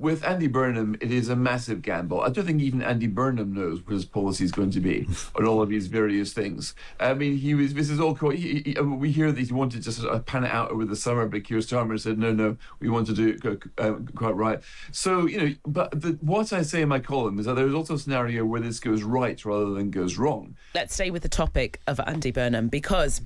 with Andy Burnham, it is a massive gamble. I don't think even Andy Burnham knows what his policy is going to be on all of these various things. I mean, this is all quite, we hear that he wanted to sort of pan it out over the summer, but Keir Starmer said, no, we want to do it quite right. So, but what I say in my column is that there's also a scenario where this goes right rather than goes wrong. Let's stay with the topic of Andy Burnham because,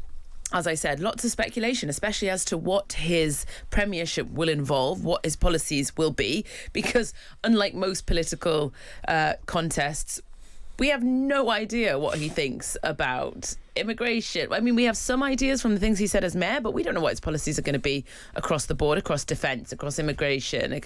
as I said, lots of speculation, especially as to what his premiership will involve, what his policies will be, because unlike most political contests, we have no idea what he thinks about immigration. I mean, we have some ideas from the things he said as mayor, but we don't know what his policies are going to be across the board, across defence, across immigration,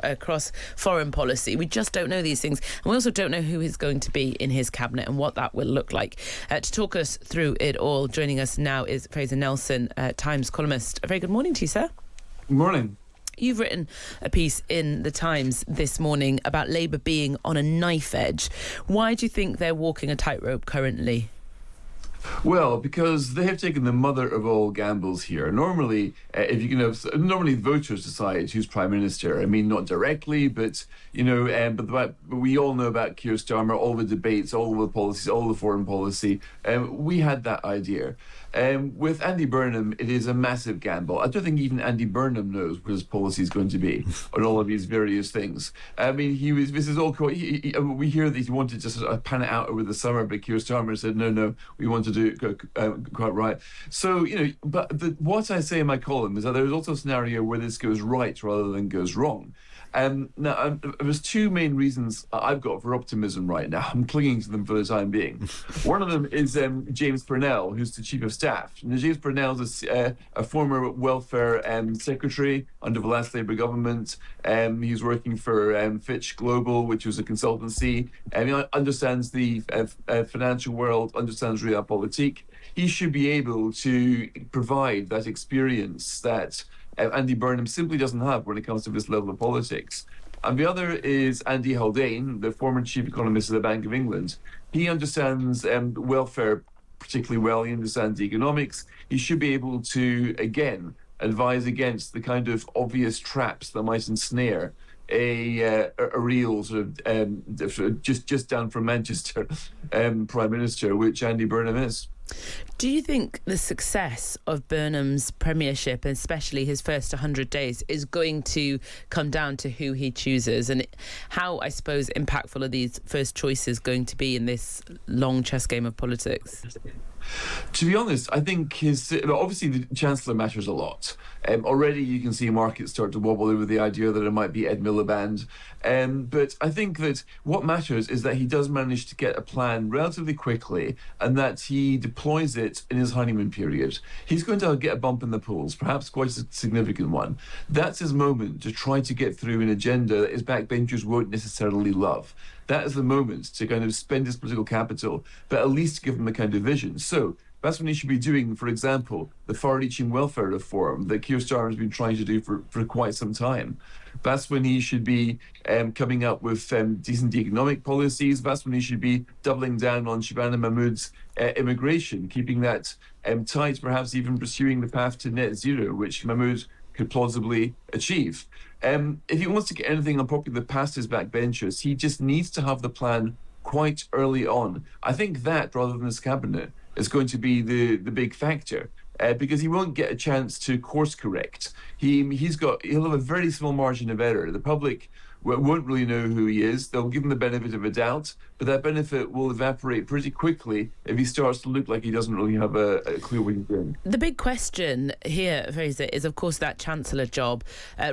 across foreign policy. We just don't know these things. And we also don't know who is going to be in his cabinet and what that will look like. To talk us through it all, joining us now is Fraser Nelson, Times columnist. A very good morning to you, sir. Good morning. You've written a piece in The Times this morning about Labour being on a knife edge. Why do you think they're walking a tightrope currently? Well, because they have taken the mother of all gambles here. Normally, normally voters decide who's prime minister. I mean, not directly, but but we all know about Keir Starmer, all the debates, all the policies, all the foreign policy. We had that idea. With Andy Burnham, it is a massive gamble. I don't think even Andy Burnham knows what his policy is going to be on all of these various things. I mean, this is all quite, we hear that he wanted to sort of pan it out over the summer, but Keir Starmer said, no, we want to do it quite right. So, but what I say in my column is that there's also a scenario where this goes right rather than goes wrong. Now, there's two main reasons I've got for optimism right now. I'm clinging to them for the time being. One of them is James Purnell, who's the Chief of Staff. Now, James Purnell is a former welfare secretary under the last Labour government. He's working for Fitch Global, which was a consultancy. He understands the financial world, understands realpolitik. He should be able to provide that experience that Andy Burnham simply doesn't have when it comes to this level of politics. And the other is Andy Haldane, the former chief economist of the Bank of England. He understands welfare particularly well. He understands economics. He should be able to, again, advise against the kind of obvious traps that might ensnare a real sort of just down from Manchester prime minister, which Andy Burnham is. Do you think the success of Burnham's premiership, and especially his first 100 days, is going to come down to who he chooses? And how, I suppose, impactful are these first choices going to be in this long chess game of politics? To be honest, I think obviously the Chancellor matters a lot. Already you can see markets start to wobble over the idea that it might be Ed Miliband. But I think that what matters is that he does manage to get a plan relatively quickly and that he deploys it in his honeymoon period. He's going to get a bump in the polls, perhaps quite a significant one. That's his moment to try to get through an agenda that his backbenchers won't necessarily love. That is the moment to kind of spend his political capital, but at least give him a kind of vision. So that's when he should be doing, for example, the far-reaching welfare reform that Keir Starmer has been trying to do for quite some time. That's when he should be coming up with decent economic policies. That's when he should be doubling down on Shabana Mahmood's immigration, keeping that tight, perhaps even pursuing the path to net zero, which Mahmood could plausibly achieve. If he wants to get anything unpopular past his backbenchers, he just needs to have the plan quite early on. I think that, rather than his cabinet, is going to be the big factor. Because he won't get a chance to course correct. He'll have a very small margin of error. The public won't really know who he is. They'll give him the benefit of a doubt, but that benefit will evaporate pretty quickly if he starts to look like he doesn't really have a clue what he's doing. The big question here, Fraser, is of course that Chancellor job.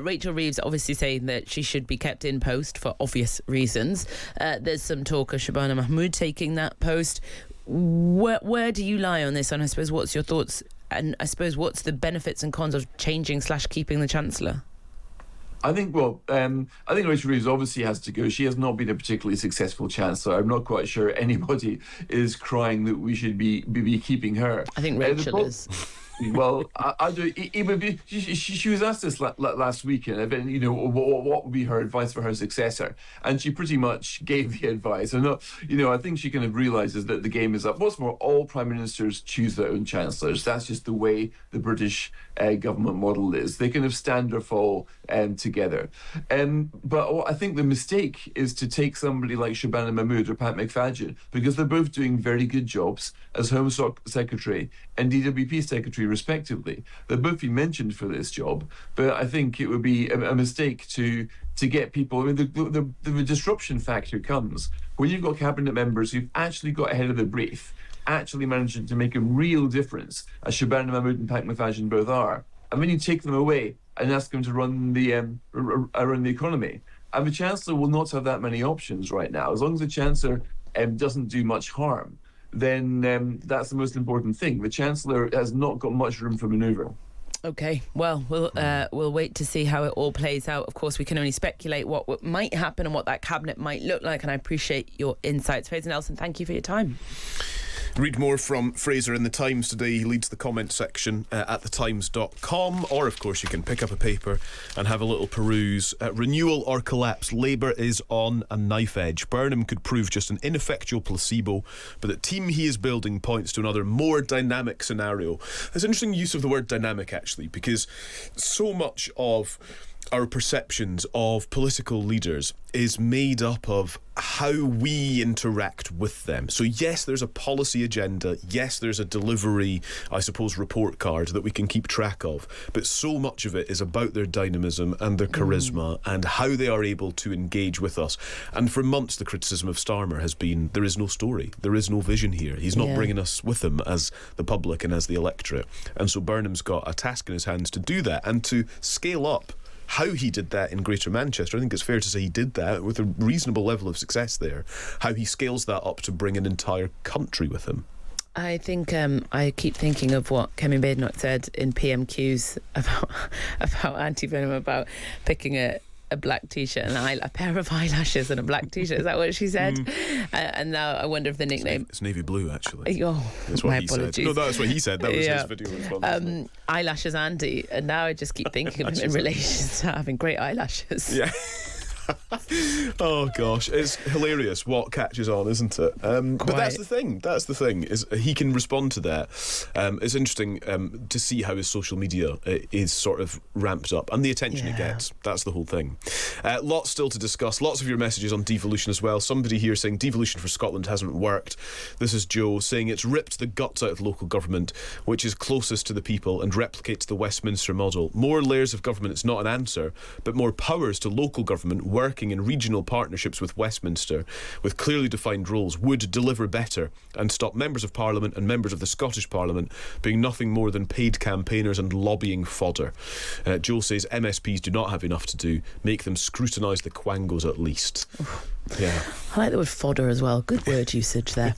Rachel Reeves obviously saying that she should be kept in post for obvious reasons. There's some talk of Shabana Mahmood taking that post. Where do you lie on this? And I suppose what's your thoughts? And I suppose what's the benefits and cons of changing/keeping the Chancellor? I think Rachel Reeves obviously has to go. She has not been a particularly successful chancellor. I'm not quite sure anybody is crying that we should be keeping her. I think Rachel is. Well, I do. She was asked this last weekend. About, what would be her advice for her successor, and she pretty much gave the advice. And I think she kind of realizes that the game is up. What's more, all prime ministers choose their own chancellors. That's just the way the British government model is. They kind of stand or fall together. But I think the mistake is to take somebody like Shabana Mahmood or Pat McFadden, because they're both doing very good jobs as Home Secretary and DWP Secretary respectively. They'll both be mentioned for this job, but I think it would be a mistake to get people. I mean, the disruption factor comes when you've got cabinet members who've actually got ahead of the brief, actually managing to make a real difference, as Shabana Mahmood and Pat McFadden both are, and then you take them away and ask them to run the economy. And the Chancellor will not have that many options right now. As long as the Chancellor doesn't do much harm, then that's the most important thing. The Chancellor has not got much room for manoeuvre. Okay, well, we'll wait to see how it all plays out. Of course, we can only speculate what might happen and what that cabinet might look like, and I appreciate your insights. Fraser Nelson, thank you for your time. Read more from Fraser in The Times today. He leads the comment section at thetimes.com, or of course you can pick up a paper and have a little peruse. Renewal or collapse, Labour is on a knife edge. Burnham could prove just an ineffectual placebo, but the team he is building points to another more dynamic scenario. There's an interesting use of the word dynamic, actually, because so much of our perceptions of political leaders is made up of how we interact with them. So yes, there's a policy agenda. Yes, there's a delivery, I suppose, report card that we can keep track of. But so much of it is about their dynamism and their charisma and how they are able to engage with us. And for months, the criticism of Starmer has been, there is no story. There is no vision here. He's not bringing us with him as the public and as the electorate. And so Burnham's got a task in his hands to do that and to scale up how he did that in Greater Manchester. I think it's fair to say he did that with a reasonable level of success there. How he scales that up to bring an entire country with him. I think I keep thinking of what Kemi Badenoch said in PMQs about Auntie Burnham, about picking a black t-shirt and a pair of eyelashes and a black t-shirt. Is that what she said? And now I wonder if the nickname... It's navy blue, actually. Oh, that's what my he apologies. said. No, that's what he said. That was his video response. Eyelashes Andy. And now I just keep thinking of him in relation to having great eyelashes. Yeah. Oh gosh, it's hilarious what catches on, isn't it? But that's the thing is he can respond to that. It's interesting to see how his social media is sort of ramped up and the attention it gets. That's the whole thing. Lots still to discuss. Lots of your messages on devolution as well. Somebody here saying devolution for Scotland hasn't worked. This is Joe saying it's ripped the guts out of local government, which is closest to the people and replicates the Westminster model. More layers of government is not an answer, but more powers to local government working in regional partnerships with Westminster with clearly defined roles would deliver better and stop members of Parliament and members of the Scottish Parliament being nothing more than paid campaigners and lobbying fodder. Joe says MSPs do not have enough to do. Make them scrutinise the quangos at least. Yeah. I like the word fodder as well. Good word usage there.